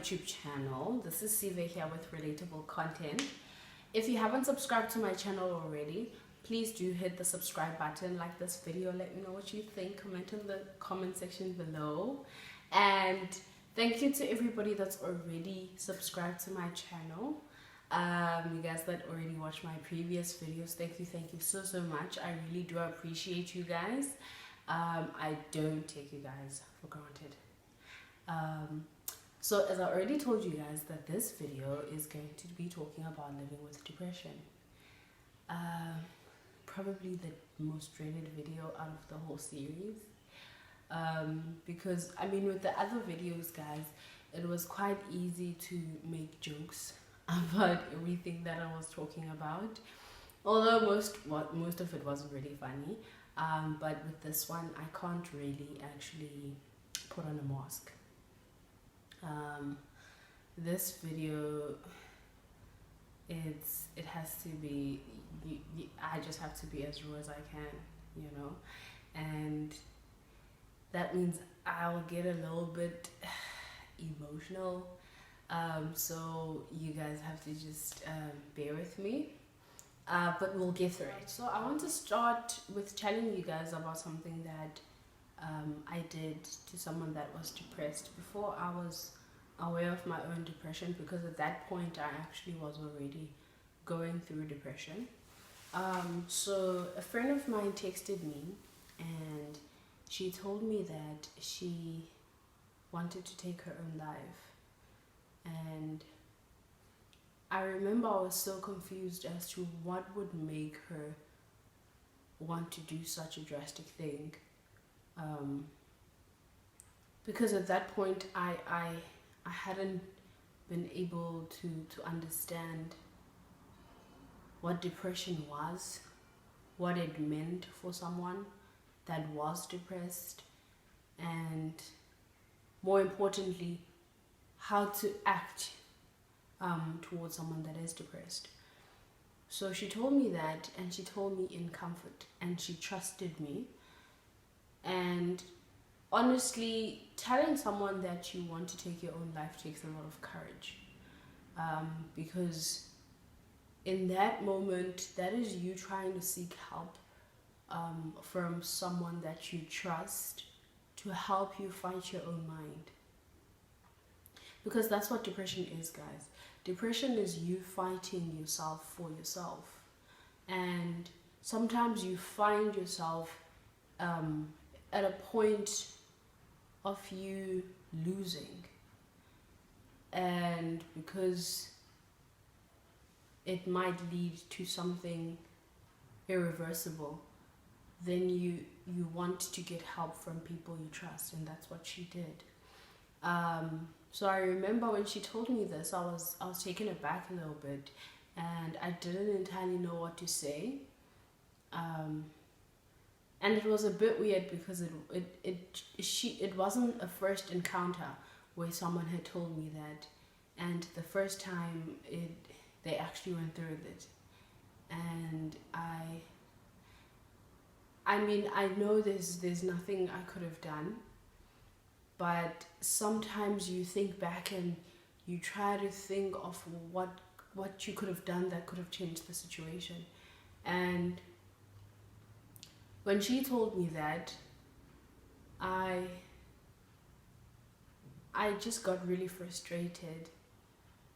YouTube channel. This is Sive here with Relatable content. If you haven't subscribed to my channel already, please do hit the subscribe button, like this video, let me know what you think, comment in the comment section below. And thank you to everybody that's already subscribed to my channel. You guys that already watched my previous videos, thank you so much. I really do appreciate you guys. I don't take you guys for granted. So as I already told you guys, that this video is going to be talking about living with depression. Probably the most dreaded video out of the whole series, because I mean, with the other videos, guys, it was quite easy to make jokes about everything that I was talking about, although most of it wasn't really funny. But with this one, I can't really actually put on a mask. This video, it has to be, I just have to be as raw as I can, you know, and that means I'll get a little bit emotional, so you guys have to just bear with me, but we'll get through it. So I want to start with telling you guys about something that I did to someone that was depressed before I was aware of my own depression, because at that point I actually was already going through depression. So a friend of mine texted me and she told me that she wanted to take her own life, and I remember I was so confused as to what would make her want to do such a drastic thing, because at that point I hadn't been able to understand what depression was, what it meant for someone that was depressed, and more importantly, how to act towards someone that is depressed. So she told me that, and she told me in comfort, and she trusted me. And honestly, telling someone that you want to take your own life takes a lot of courage, because in that moment, that is you trying to seek help from someone that you trust to help you fight your own mind. Because that's what depression is, guys. Depression is you fighting yourself for yourself. And sometimes you find yourself at a point of you losing. And because it might lead to something irreversible, then you want to get help from people you trust, and that's what she did. So I remember when she told me this, I was taken aback a little bit, and I didn't entirely know what to say. And it was a bit weird because it wasn't a first encounter where someone had told me that, and the first time they actually went through it. And I mean, I know there's nothing I could have done, but sometimes you think back and you try to think of what you could have done that could have changed the situation. And when she told me that, I just got really frustrated,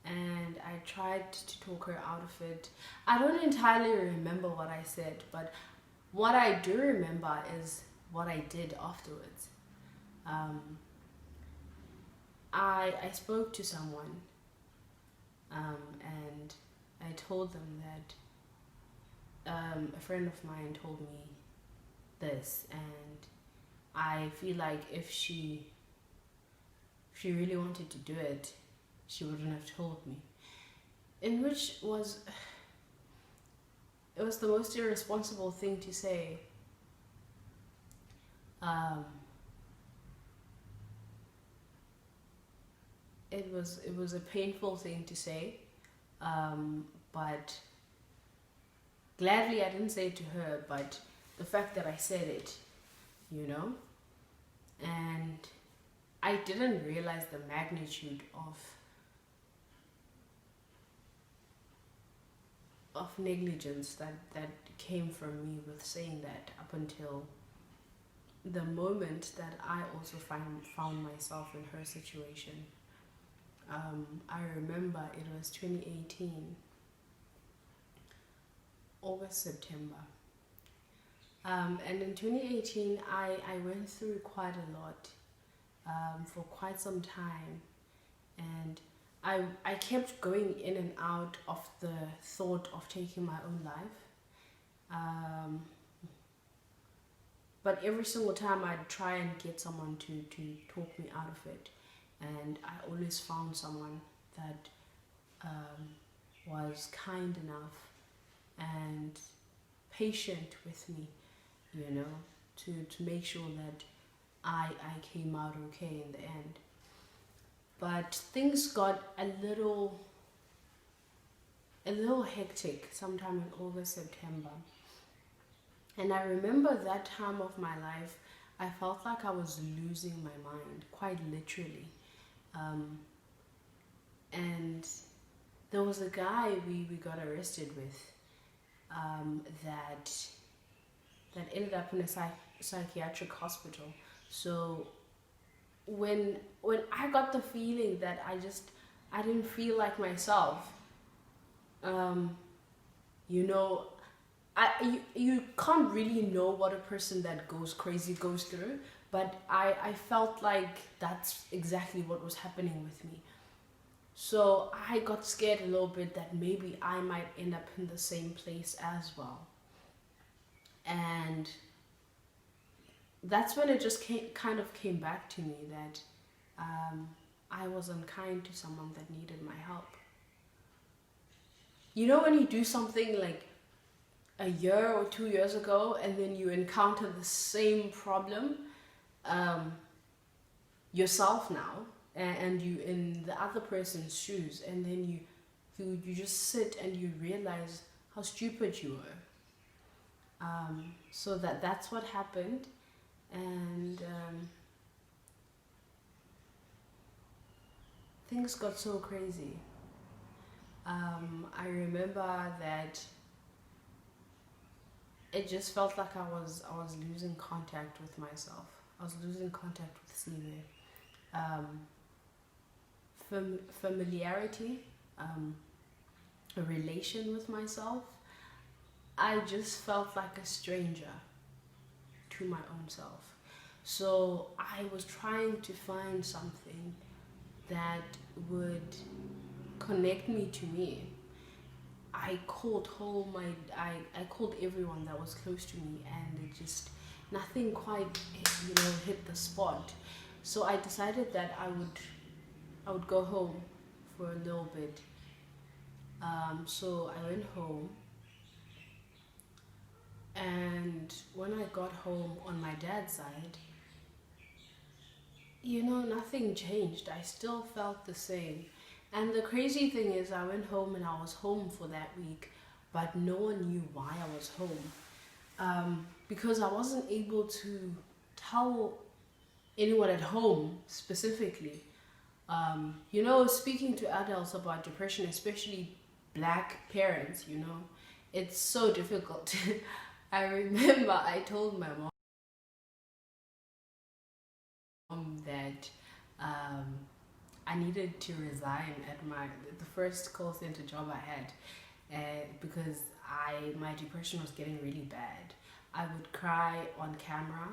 and I tried to talk her out of it. I don't entirely remember what I said, but what I do remember is what I did afterwards. I spoke to someone, and I told them that a friend of mine told me this, and I feel like if she really wanted to do it, she wouldn't have told me. In which it was the most irresponsible thing to say. It was a painful thing to say, but gladly I didn't say it to her, but the fact that I said it, you know, and I didn't realize the magnitude of of negligence that came from me with saying that up until the moment that I also found myself in her situation. I remember it was 2018, August, September. And in 2018, I went through quite a lot for quite some time. And I kept going in and out of the thought of taking my own life. But every single time I'd try and get someone to talk me out of it. And I always found someone that was kind enough and patient with me, to make sure that I came out okay in the end. But things got a little hectic sometime in August, September. And I remember that time of my life, I felt like I was losing my mind, quite literally. And there was a guy we got arrested with that ended up in a psychiatric hospital. So when I got the feeling that I didn't feel like myself, you can't really know what a person that goes crazy goes through, but I felt like that's exactly what was happening with me. So I got scared a little bit that maybe I might end up in the same place as well. And that's when it just kind of came back to me that I was unkind to someone that needed my help. You know when you do something like a year or 2 years ago and then you encounter the same problem yourself now, and you in the other person's shoes, and then you just sit and you realize how stupid you were. So that's what happened. And things got so crazy. I remember that it just felt like I was losing contact with myself. I was losing contact with Sive. Familiarity, a relation with myself. I just felt like a stranger to my own self. So I was trying to find something that would connect me to me. I called home, I called everyone that was close to me, and it just, nothing quite, hit the spot. So I decided that I would go home for a little bit. So I went home, and when I got home on my dad's side, nothing changed. I still felt the same. And the crazy thing is, I went home and I was home for that week, but no one knew why I was home. Because I wasn't able to tell anyone at home specifically. Speaking to adults about depression, especially black parents, it's so difficult. I remember I told my mom that I needed to resign at the first call center job I had, because my depression was getting really bad. I would cry on camera.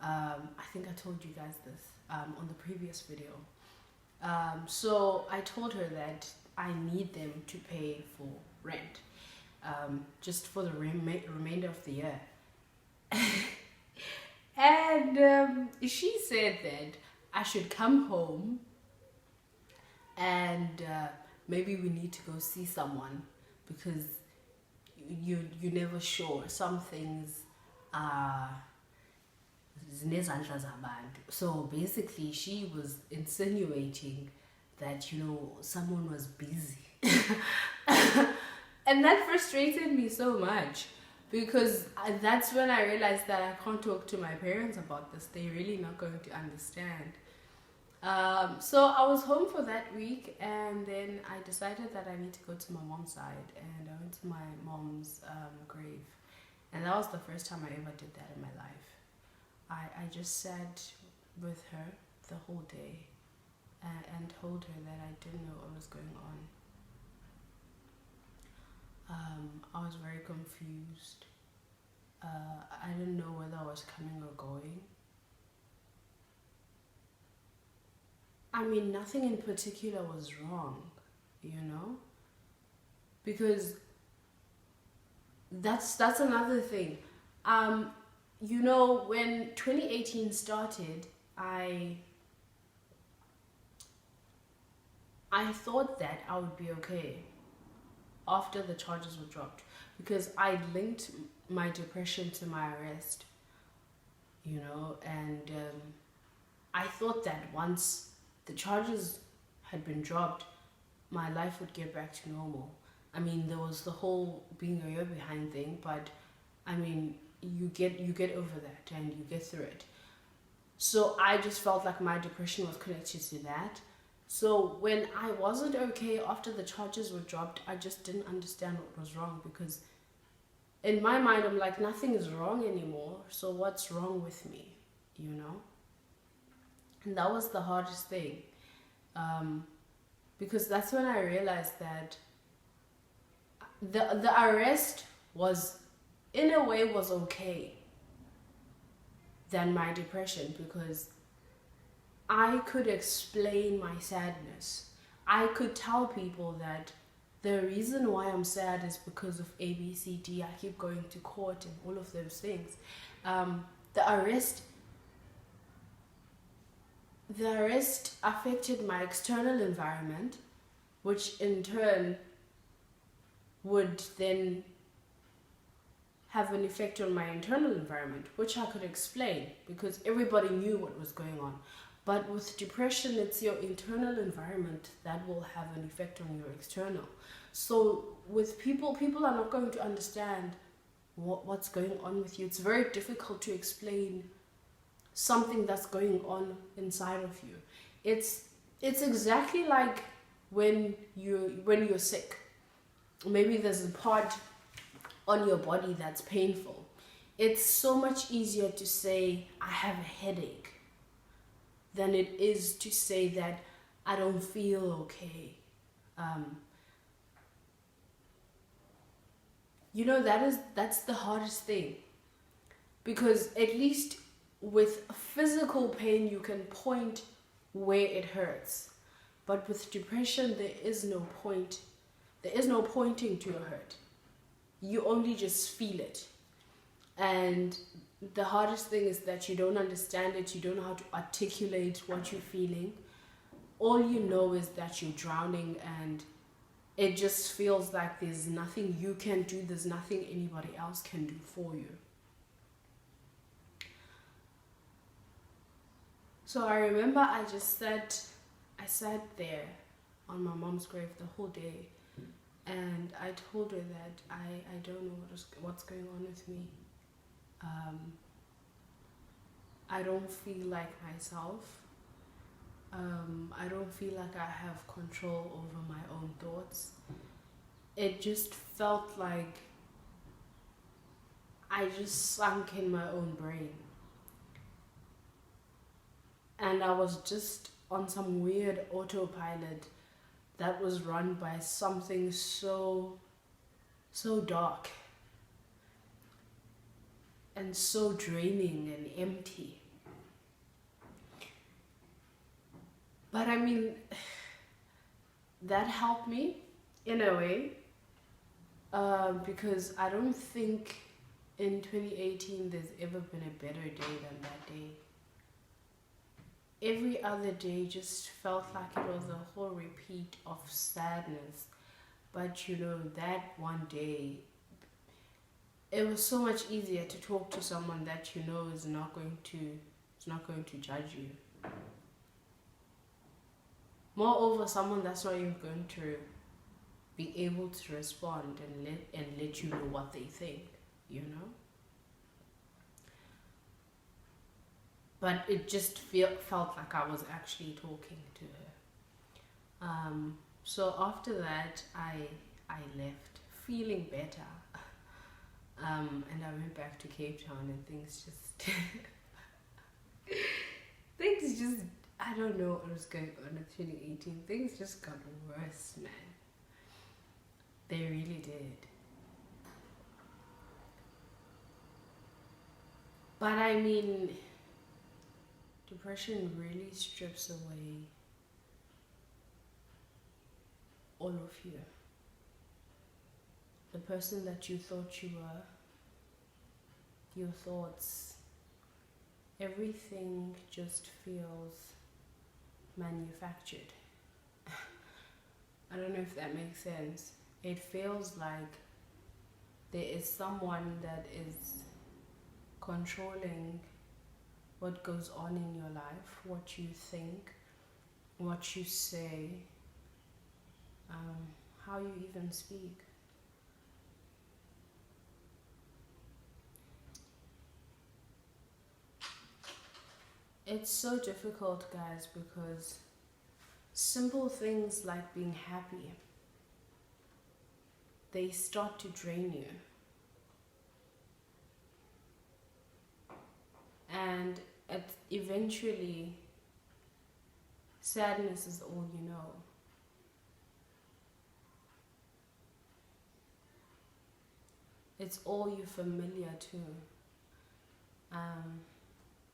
I think I told you guys this on the previous video. So I told her that I need them to pay for rent, just for the remainder of the year. And she said that I should come home and maybe we need to go see someone, because you're never sure. Some things are zinezandla zabantu. So basically she was insinuating that someone was busy. And that frustrated me so much, because that's when I realized that I can't talk to my parents about this. They're really not going to understand. So I was home for that week, and then I decided that I need to go to my mom's side, and I went to my mom's grave, and that was the first time I ever did that in my life. I just sat with her the whole day, and told her that I didn't know what was going on. I was very confused. I didn't know whether I was coming or going. I mean, nothing in particular was wrong, you know? Because that's another thing. You know, when 2018 started, I thought that I would be okay after the charges were dropped, because I linked my depression to my arrest, you know, and I thought that once the charges had been dropped, my life would get back to normal. I mean, there was the whole being a year behind thing, but I mean, you get over that and you get through it. So I just felt like my depression was connected to that. So when I wasn't okay after the charges were dropped, I just didn't understand what was wrong, because in my mind, I'm like, nothing is wrong anymore. So what's wrong with me, you know? And that was the hardest thing, because that's when I realized that the arrest was, in a way, was okay than my depression, because I could explain my sadness. I could tell people that the reason why I'm sad is because of A, B, C, D. I keep going to court and all of those things. The arrest affected my external environment, which in turn would then have an effect on my internal environment, which I could explain because everybody knew what was going on. But with depression, it's your internal environment that will have an effect on your external. So with people are not going to understand what's going on with you. It's very difficult to explain something that's going on inside of you. It's exactly like when you're sick. Maybe there's a part on your body that's painful. It's so much easier to say I have a headache than it is to say that I don't feel okay. You know, that's the hardest thing, because at least with physical pain you can point where it hurts, but with depression there is no pointing to a hurt. You only just feel it, and the hardest thing is that you don't understand it. You don't know how to articulate what you're feeling. All you know is that you're drowning, and it just feels like there's nothing you can do. There's nothing anybody else can do for you. So I remember I sat there on my mom's grave the whole day, and I told her that I don't know what's going on with me. I don't feel like myself. I don't feel like I have control over my own thoughts. It just felt like I just sunk in my own brain. And I was just on some weird autopilot that was run by something so dark and so draining and empty. But I mean, that helped me in a way, because I don't think in 2018 there's ever been a better day than that day. Every other day just felt like it was a whole repeat of sadness. But you know, that one day, it was so much easier to talk to someone that you know is not going to judge you. Moreover, someone that's not even going to be able to respond and let you know what they think, you know? but it just felt like I was actually talking to her. So after that, I left feeling better, and I went back to Cape Town, and things just things just, I don't know what was going on in 2018. Things just got worse, man. They really did. But I mean, depression really strips away all of you. The person that you thought you were, your thoughts, everything just feels manufactured. I don't know if that makes sense. It feels like there is someone that is controlling what goes on in your life, what you think, what you say, how you even speak. It's so difficult, guys, because simple things like being happy, they start to drain you. And eventually, sadness is all you know. It's all you're familiar to.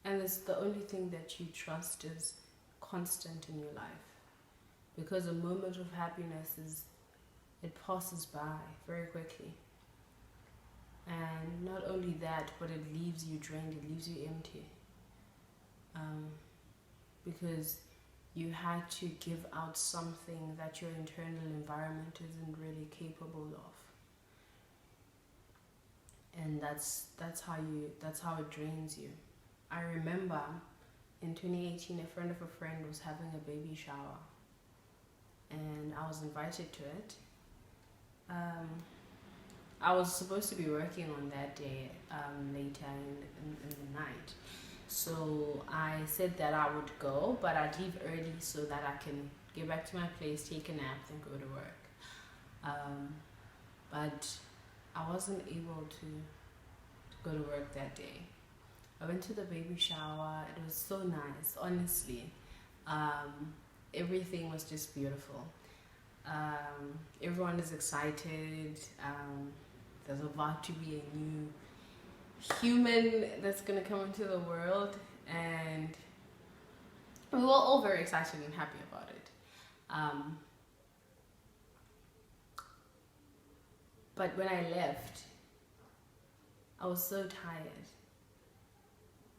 And it's the only thing that you trust is constant in your life. Because a moment of happiness it passes by very quickly. And not only that, but it leaves you drained, it leaves you empty. Because you had to give out something that your internal environment isn't really capable of. And that's how it drains you. I remember in 2018, a friend of a friend was having a baby shower, and I was invited to it. I was supposed to be working on that day later in the night. So I said that I would go, but I'd leave early so that I can get back to my place, take a nap, then go to work. But I wasn't able to go to work that day. I went to the baby shower. It was so nice, honestly. Everything was just beautiful. Everyone is excited. There's about to be a new human that's going to come into the world, and we were all very excited and happy about it. But when I left, I was so tired.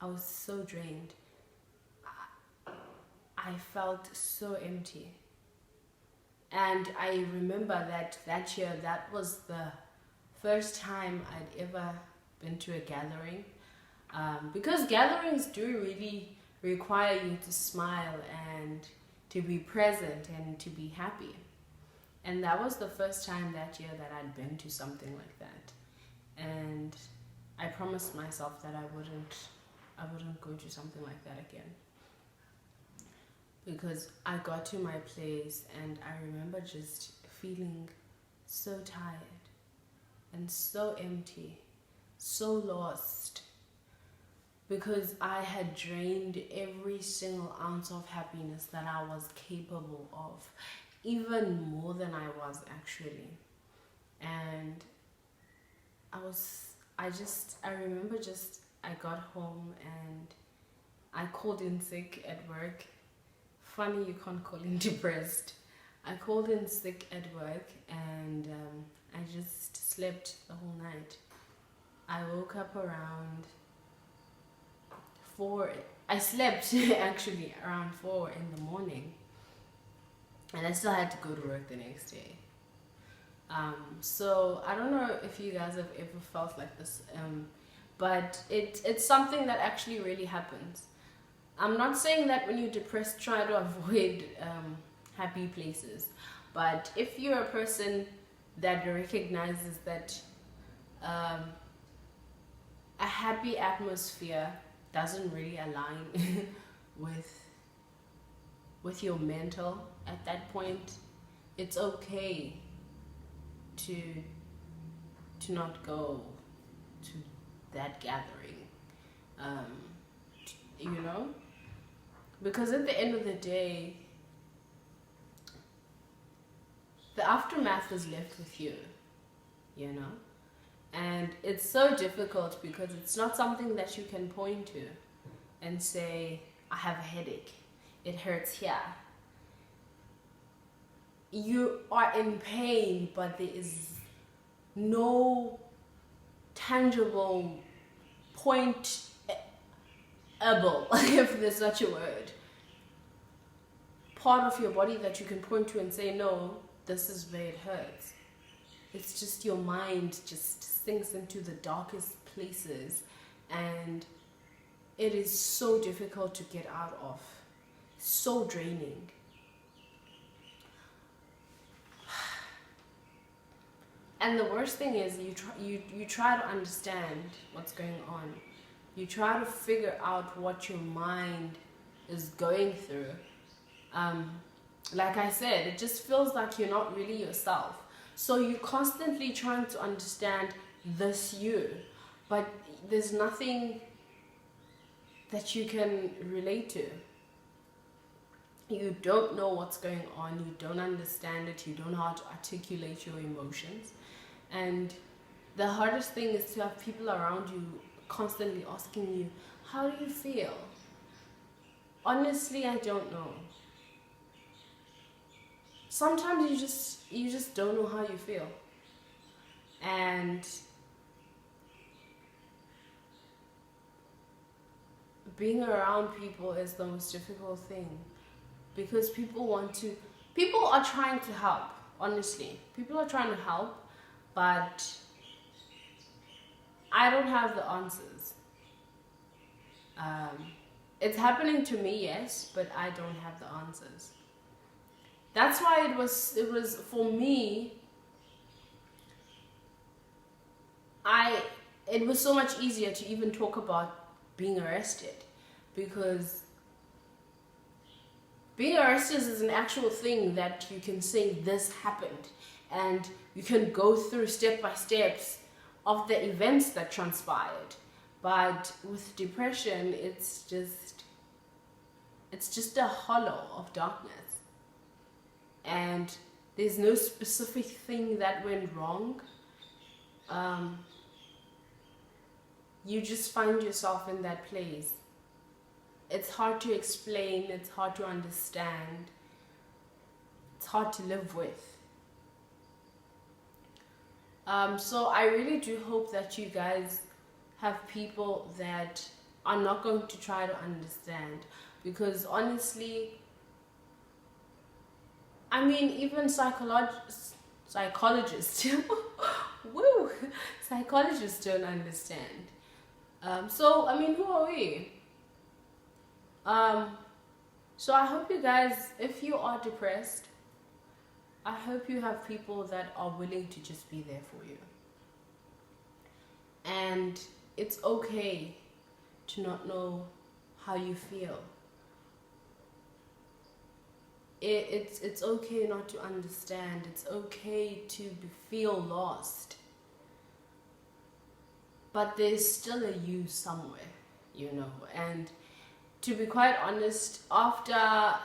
I was so drained. I felt so empty. And I remember that year, that was the first time I'd ever been to a gathering. Because gatherings do really require you to smile and to be present and to be happy. And that was the first time that year that I'd been to something like that. And I promised myself that I wouldn't go to something like that again. Because I got to my place and I remember just feeling so tired and so empty, so lost, because I had drained every single ounce of happiness that I was capable of, even more than I was actually. And I remember I got home and I called in sick at work. Funny, you can't call in depressed. I called in sick at work and I just slept the whole night. I woke up around 4. I slept actually around 4 in the morning, and I still had to go to work the next day. So I don't know if you guys have ever felt like this, but it's something that actually really happens. I'm not saying that when you're depressed, try to avoid happy places. But if you're a person that recognizes that a happy atmosphere doesn't really align with your mental at that point, it's okay to not go to that gathering. um, you know, because at the end of the day, the aftermath is left with you, you know. And it's so difficult because it's not something that you can point to and say, I have a headache, it hurts here. You are in pain, but there is no tangible point able, if there's such a word, part of your body that you can point to and say, no, this is where it hurts. It's just your mind just sinks into the darkest places, and it is so difficult to get out of. So draining. And the worst thing is you try to understand what's going on. You try to figure out what your mind is going through. Like I said, it just feels like you're not really yourself. So you're constantly trying to understand this you, but there's nothing that you can relate to. You don't know what's going on, you don't understand it, you don't know how to articulate your emotions. And the hardest thing is to have people around you constantly asking you, how do you feel? Honestly, I don't know. Sometimes you just don't know how you feel. And being around people is the most difficult thing, because people are trying to help. Honestly, people are trying to help, but I don't have the answers. It's happening to me, yes, but I don't have the answers. That's why it was for me, it was so much easier to even talk about being arrested, because being arrested is an actual thing that you can say this happened, and you can go through step by steps of the events that transpired. But with depression, it's just a hollow of darkness, and there's no specific thing that went wrong. You just find yourself in that place. It's hard to explain, it's hard to understand, it's hard to live with. So I really do hope that you guys have people that are not going to try to understand, because honestly, I mean, even psychologists woo, psychologists don't understand. So I mean, who are we? So I hope you guys, if you are depressed, I hope you have people that are willing to just be there for you. And it's okay to not know how you feel. It's okay not to understand. It's okay to feel lost. But there's still a you somewhere, you know. And to be quite honest, after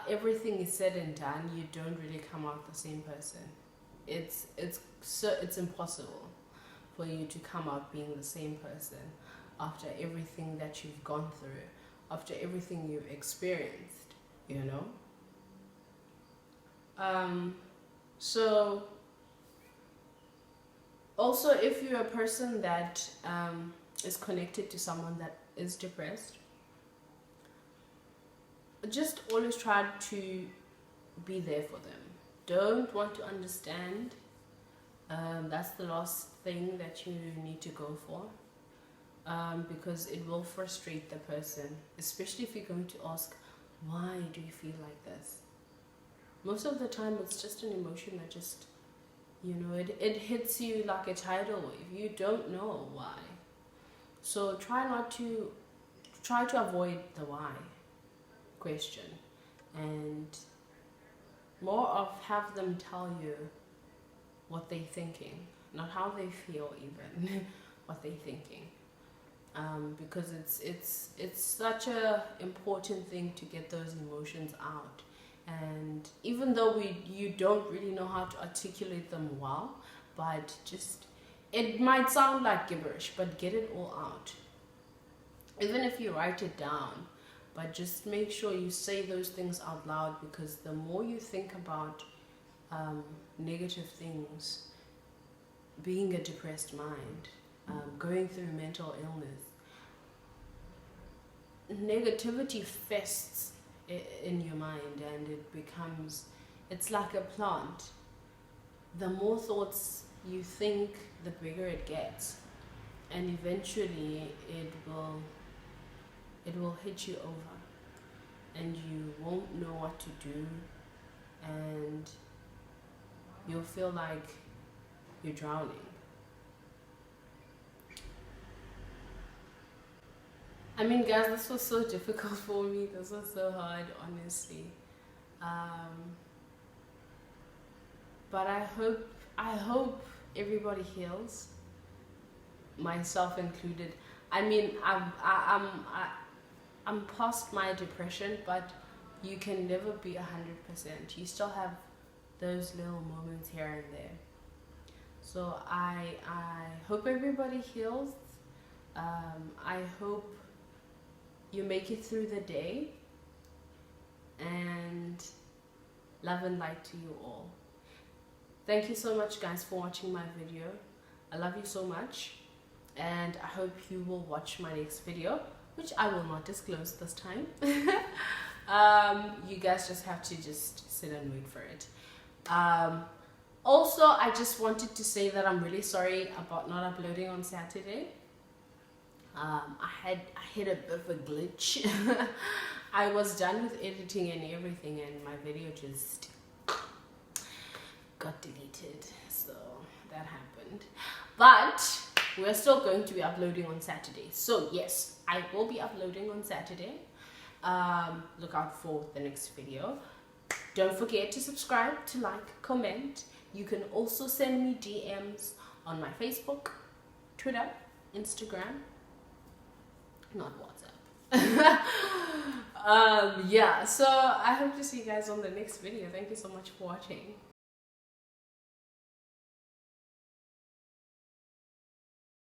everything is said and done, you don't really come out the same person. It's impossible for you to come out being the same person after everything that you've gone through, after everything you've experienced, you know. So also, if you're a person that is connected to someone that is depressed, just always try to be there for them. Don't want to understand. That's the last thing that you need to go for, because it will frustrate the person, especially if you're going to ask, why do you feel like this? Most of the time it's just an emotion that just, you know, it hits you like a tidal wave. You don't know why. So try not to try to avoid the why question, and more of have them tell you what they're thinking, not how they feel even, what they're thinking. Because it's such a important thing to get those emotions out. And even though you don't really know how to articulate them well, but just, it might sound like gibberish, but get it all out. Even if you write it down, but just make sure you say those things out loud, because the more you think about negative things, being a depressed mind, going through mental illness, negativity fests in your mind, and it's like a plant. The more thoughts you think, the bigger it gets, and eventually it will hit you over, and you won't know what to do, and you'll feel like you're drowning. I mean, guys, this was so difficult for me. This was so hard, honestly. But I hope everybody heals, myself included. I mean, I'm past my depression, but you can never be 100%. You still have those little moments here and there. So I hope everybody heals. I hope you make it through the day, and love and light to you all. Thank you so much, guys, for watching my video. I love you so much, and I hope you will watch my next video, which I will not disclose this time. You guys just have to just sit and wait for it. Also, I just wanted to say that I'm really sorry about not uploading on Saturday. I hit a bit of a glitch. I was done with editing and everything, and my video just got deleted, so that happened. But we're still going to be uploading on Saturday, so yes, I will be uploading on Saturday. Look out for the next video. Don't forget to subscribe, to like, comment. You can also send me DMs on my Facebook, Twitter, Instagram, not WhatsApp. Yeah, so I hope to see you guys on the next video. Thank you so much for watching.